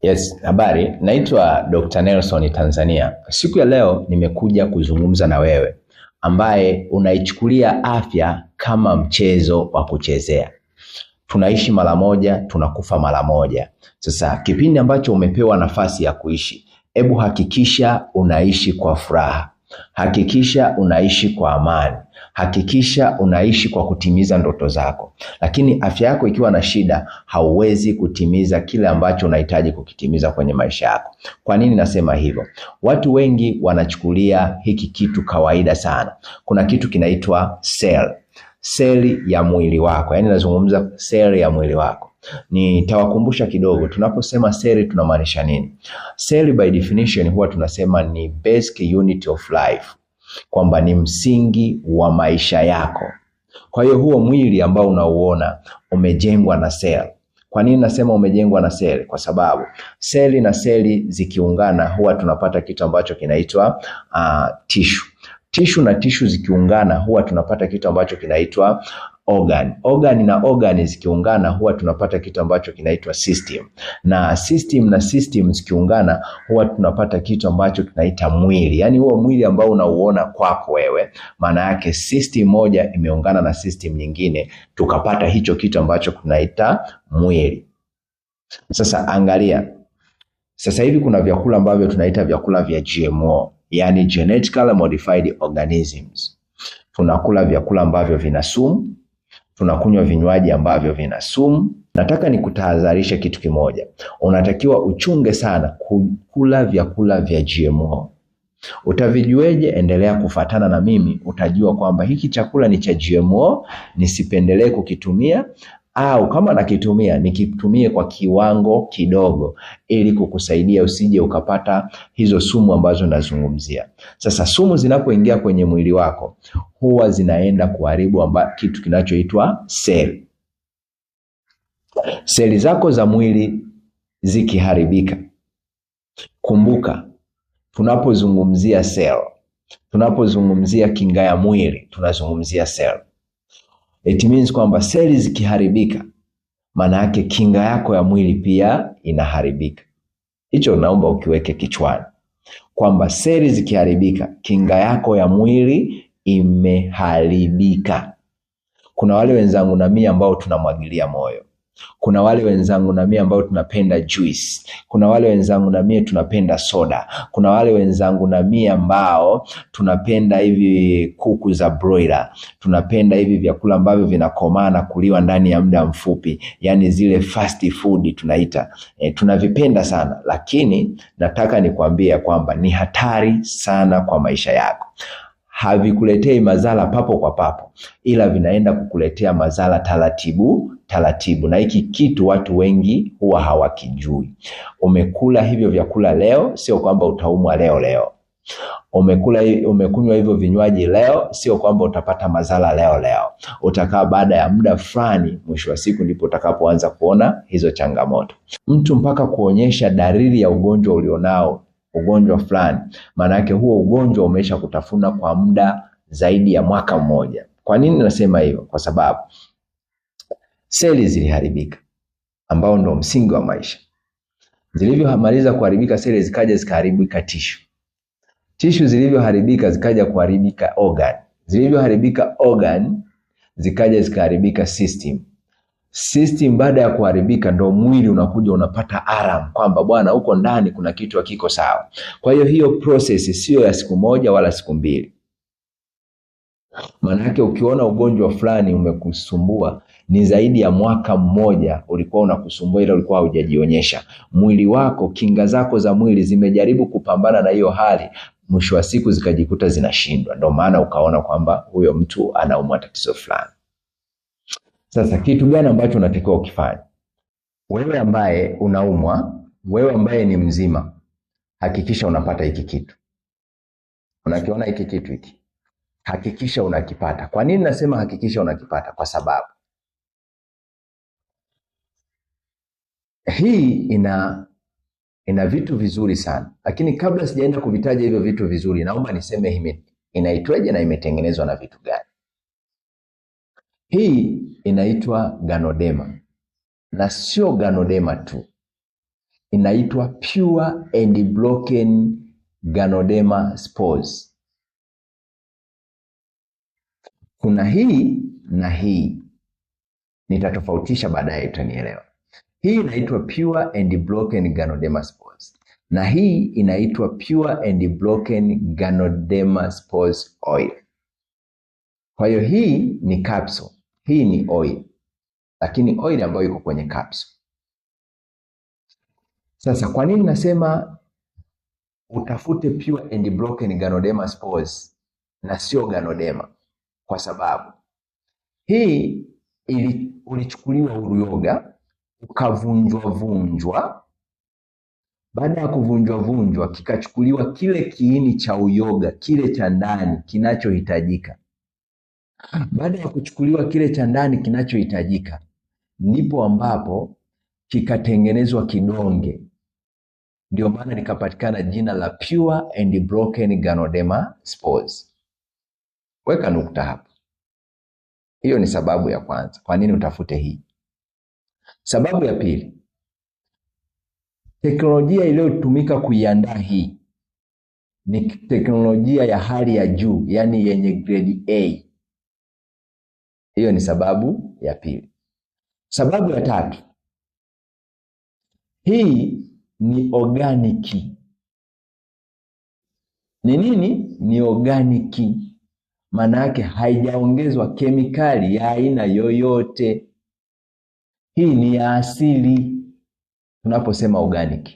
Yes, habari. Naitwa Dr. Nelson Tanzania. Siku ya leo nimekuja kuzungumza na wewe ambaye unaichukulia afya kama mchezo wa kuchezea. Tunaishi mara moja, tunakufa mara moja. Sasa kipindi ambacho umepewa nafasi ya kuishi, hebu hakikisha unaishi kwa furaha. Hakikisha unaishi kwa amani. Hakikisha unaishi kwa kutimiza ndoto zako. Lakini afya yako ikiwa na shida, hauwezi kutimiza kile ambacho unahitaji kukitimiza kwenye maisha yako. Kwa nini nasema hivyo? Watu wengi wanachukulia hiki kitu kawaida sana. Kuna kitu kinaitwa seli ya mwili wako. Yaani nazungumza seli ya mwili wako. Nitawakumbusha kidogo, tunaposema seli tunamaanisha nini? Seli by definition huwa tunasema ni basic unit of life, kwamba ni msingi wa maisha yako. Kwa hiyo huo mwili ambao unauona umejengwa na seli. Kwa nini nasema umejengwa na seli? Kwa sababu seli na seli zikiungana huwa tunapata kitu ambacho kinaitwa tissue. Tissue na tissue zikiungana huwa tunapata kitu ambacho kinaitwa organ. Organ na organ zikiungana huwa tunapata kitu ambacho kinaitwa system. Na system zikiungana huwa tunapata kitu ambacho tunaita mwili. Yaani huo mwili ambao unauona kwako wewe, maana yake system moja imeungana na system nyingine, tukapata hicho kitu ambacho tunaita mwili. Sasa angalia. Sasa hivi kuna vyakula ambavyo tunaita vyakula vya GMO, yani genetically modified organisms. Tunakula vyakula ambavyo vina sumu, tunakunywa vinywaji ambavyo vina sumu. Nataka nikutahadharishe kitu kimoja. Unatakiwa uchunge sana kula vyakula vya GMO. Utavijueje? Endelea kufuatana na mimi, utajua kwamba hiki chakula ni cha GMO, nisipendelee kukitumia, au kama nakitumia nikitumie kwa kiwango kidogo ili kukusaidia usije ukapata hizo sumu ambazo nazungumzia. Sasa sumu zinapoingia kwenye mwili wako huwa zinaenda kuharibu kitu kinachoitwa seli. Seli zako za mwili zikiharibika, kumbuka tunapozungumzia seli, tunapozungumzia kinga ya mwili, tunazungumzia seli. It means kwamba seli zikiharibika, maana yake kinga yako ya mwili pia inaharibika. Hicho naomba ukiweke kichwani, kwamba seli zikiharibika, kinga yako ya mwili imeharibika. Kuna wale wenzangu na mimi ambao tunamwagilia moyo. Kuna wale wenzangu na mimi ambao tunapenda juice. Kuna wale wenzangu na mimi tunapenda soda. Kuna wale wenzangu na mimi ambao tunapenda hivi kuku za broiler. Tunapenda hivi vyakula ambavyo vinakomaa na kuliwa ndani ya muda mfupi, yani zile fast food tunaita. Tunavipenda sana, lakini nataka nikwambie kwamba ni hatari sana kwa maisha yako. Havikuletei madhara papo kwa papo, ila vinaenda kukuletea madhara taratibu. Na hiki kitu watu wengi huwa hawakijui. Umekula hivyo vyakula leo, sio kwamba utaumwa leo. Umekunywa hivyo vinywaji leo, sio kwamba utapata madhara leo. Utakaa baada ya muda fulani, mwisho wa siku ndipo utakapoanza kuona hizo changamoto. Mtu mpaka kuonyesha dalili ya ugonjwa ulionao, ugonjwa fulani, maana yake huo ugonjwa umesha kutafuna kwa muda zaidi ya mwaka mmoja. Kwa nini nasema hivyo? Kwa sababu seli ziliharibika, ambao ndo msingi wa maisha. Zilivyomaliza kuharibika seli, zikaja zikaharibika tissue zilivyoharibika zikaja kuharibika organ. Zilivyoharibika organ zikaja zikaharibika system. Baada ya kuharibika ndo mwili unakuja unapata alarm kwamba bwana, huko ndani kuna kitu hakiko sawa. Kwa hiyo process sio ya siku moja wala siku mbili. Maana yake ukiona ugonjwa fulani umekusumbua, ni zaidi ya mwaka mmoja ulikuwa unakusumbua, ila ulikuwa hujajionyesha. Mwili wako, kinga zako za mwili zimejaribu kupambana na hiyo hali, mwisho wa siku zikajikuta zinashindwa. Ndio maana ukaona kwamba huyo mtu anaumwa tatizo fulani. Sasa kitu gani ambacho unatakiwa ukifanye? Wewe ambaye unaumwa, wewe ambaye ni mzima, hakikisha unapata hiki kitu. Unakiona hiki kitu hiki? Hakikisha unakipata. Kwa nini nasema hakikisha unakipata? Kwa sababu hii ina vitu vizuri sana. Lakini kabla sijaenda kuvitaja hivyo vitu vizuri, naomba niseme inaitwaje na imetengenezwa na vitu gani. Hii inaitwa Ganoderma. Na sio Ganoderma tu. inaitwa pure and broken Ganoderma spores. Kuna hii na hii, nitatofautisha baadaye, utanielewa. Hii inaitwa pure and broken Ganoderma spores na hii inaitwa pure and broken Ganoderma spores oil. Kwa hiyo hii ni capsule, hii ni oil, lakini oil ambayo iko kwenye capsule. Sasa kwa nini nasema utafute pure and broken Ganoderma spores na sio Ganoderma? Kwa sababu hii ulichukuliwa uyoga ukavunjwa. Baada ya kuvunjwa kikachukuliwa kile kiini cha uyoga, kile cha ndani kinachohitajika. Baada ya kuchukuliwa kile cha ndani kinachohitajika, ndipo ambapo kikatengenezwa kidonge. Ndio maana likapatikana jina la pure and broken Ganoderma spores. Weka nukta hapo. Hiyo ni sababu ya kwanza kwa nini utafute hii. Sababu ya pili, teknolojia iliyotumika kuiandaa hii ni teknolojia ya hali ya juu, yani yenye grade A. Hiyo ni sababu ya pili. Sababu ya tatu, hii ni organic. Ni nini? Ni organic. Maana yake haijaongezwa kemikali ya aina yoyote. Hii ni ya asili tunaposema organic.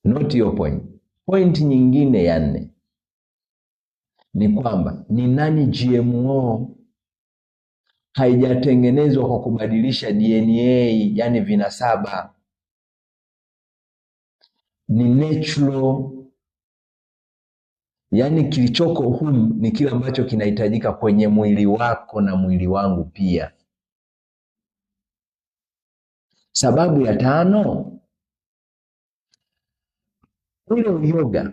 Note your point. Point nyingine ya 4 ni kwamba ni nani GMO. Haijatengenezwa kwa kubadilisha DNA, yani vinasaba. Ni natural, yani kilichoko humu ni kile ambacho kinahitajika kwenye mwili wako na mwili wangu pia. Sababu ya 5, ule uyoga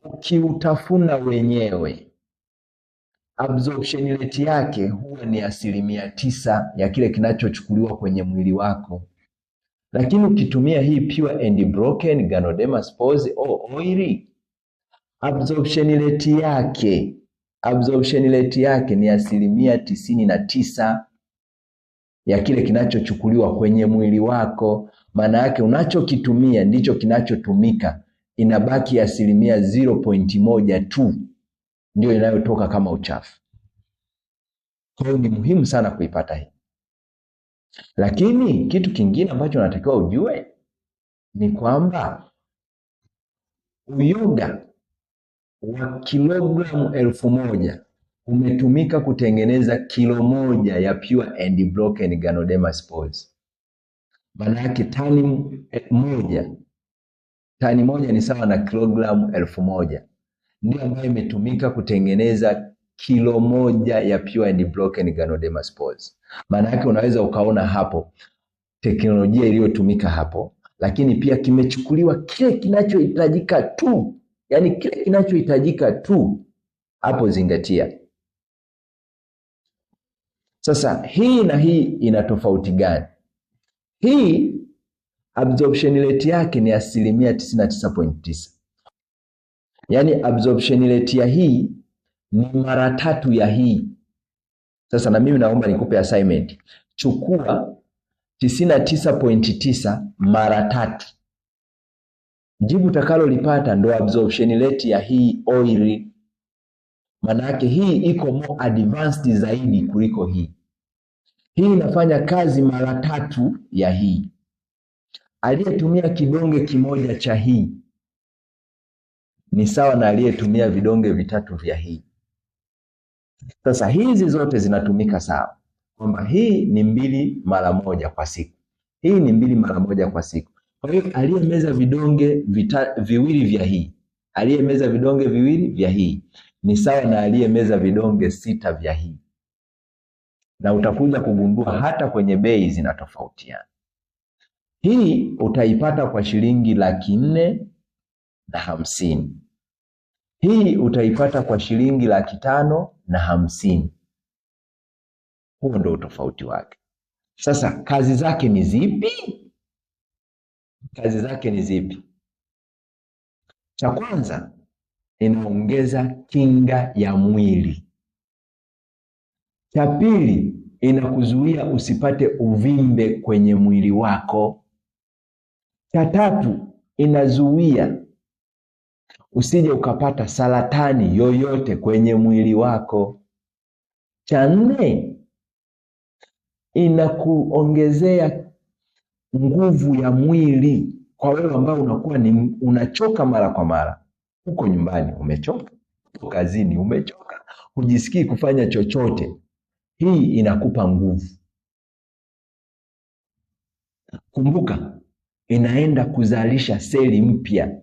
ukiutafuna wenyewe, absorption rate yake huwa ni 9% ya kile kinachochukuliwa kwenye mwili wako. Lakini ukitumia hii pure and broken Ganoderma spores oil, absorption rate yake ni 99% ya kile kinachochukuliwa kwenye mwili wako. Maana yake unachokitumia ndicho kinachotumika, inabaki 0.1 tu ndio inayotoka kama uchafu. Kwa hiyo ni muhimu sana kuipata hii. Lakini kitu kingine ambacho unatakiwa ujue ni kwamba uyoga wa kilogramu 1000 umetumika kutengeneza kilo 1 ya pure and broken Ganoderma spores. Maana yake tani moja ni sawa na kilogramu 1000. Ndio ambayo imetumika kutengeneza kilo 1 ya pure and broken Ganoderma spores. Maana yake unaweza ukaona hapo teknolojia iliyotumika hapo, lakini pia kimechukuliwa kile kinachohitajika tu, yani kile kinachohitajika tu. Hapo zingatia. Sasa hii na hii ina tofauti gani? Hii absorption rate yake ni 99.9%. Yani absorption rate ya hii ni mara 3 ya hii. Sasa na mimi naomba nikupe assignment. Chukua 99.9 mara 3. Jibu utakalolipata ndo absorption rate ya hii oil. Maana yake hii iko more advanced zaidi kuliko hii. Hii inafanya kazi mara 3 ya hii. Aliyetumia kidonge kimoja cha hii ni sawa na aliyetumia vidonge 3 vya hii. Sasa hizi zote zinatumika sawa, kwamba hii ni 2 mara 1 kwa siku, hii ni 2 mara 1 kwa siku. Kwa hiyo aliyemeza vidonge 2 vya hii, aliyemeza vidonge 2 vya hii ni sawa na aliyemeza vidonge 6 vya hii. Na utakuja kugundua hata kwenye bei zinatofautiana. Hii utaipata kwa shilingi 450,000. Hii utaipata kwa shilingi 550,000. Huo ndio utofauti wake. Sasa kazi zake ni zipi? Kazi zake ni zipi? Cha kwanza, inaongeza kinga ya mwili. Cha pili, inakuzuia usipate uvimbe kwenye mwili wako. Cha tatu, inazuia usije ukapata saratani yoyote kwenye mwili wako. Cha nne, inakuongezea nguvu ya mwili kwa wewe ambao unakuwa unachoka mara kwa mara. Uko nyumbani umechoka, uko kazini umechoka, hujisikii kufanya chochote. Hii inakupa nguvu. Kumbuka, inaenda kuzalisha seli mpya.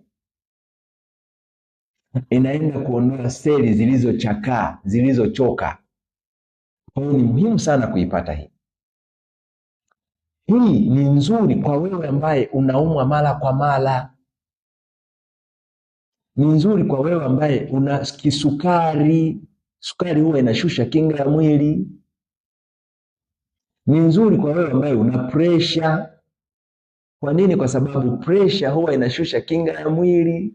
Inaenda kuondoa seli zilizochakaa, zilizochoka. Kwa hiyo ni muhimu sana kuipata hii. Hii ni nzuri kwa wewe ambaye unaumwa mara kwa mara. Ni nzuri kwa wewe ambaye una kisukari. Sukari huwa inashusha kinga ya mwili. Ni nzuri kwa wewe ambaye una pressure. Kwa nini? Kwa sababu pressure huwa inashusha kinga ya mwili.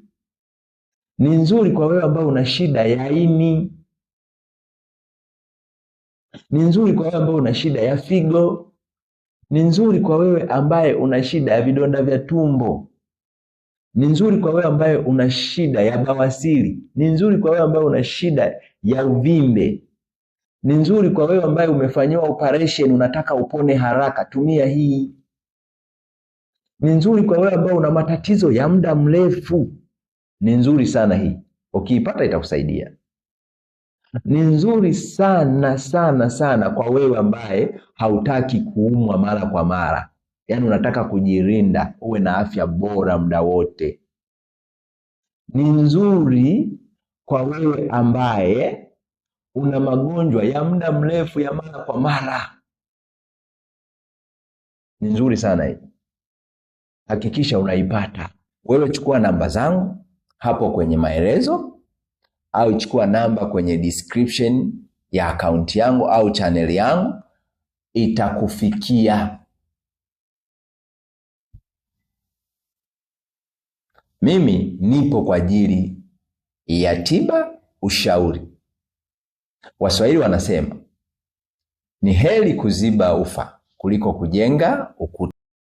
Ni nzuri kwa wewe ambaye una shida ya ini. Ni nzuri kwa wewe ambaye una shida ya figo. Ni nzuri kwa wewe ambaye una shida ya vidonda vya tumbo. Ni nzuri kwa wewe ambaye una shida ya bawasiri. Ni nzuri kwa wewe ambaye una shida ya uvimbe. Ni nzuri kwa wewe ambaye umefanyiwa operation, unataka upone haraka, tumia hii. Ni nzuri kwa wewe ambaye una matatizo ya muda mrefu. Ni nzuri sana hii. Ukiipata itakusaidia. Ni nzuri sana sana sana kwa wewe ambaye hautaki kuumwa mara kwa mara. Yaani unataka kujirinda, uwe na afya bora muda wote. Ni nzuri kwa wewe ambaye una magonjwa ya muda mrefu ya mara kwa mara. Ni nzuri sana hii. Hakikisha unaipata. Wewe chukua namba zangu hapo kwenye maelezo, au chukua namba kwenye description ya account yangu au channel yangu, itakufikia. Mimi nipo kwa ajili ya tiba, ushauri. Waswahili wanasema ni heri kuziba ufa kuliko kujenga ukuta.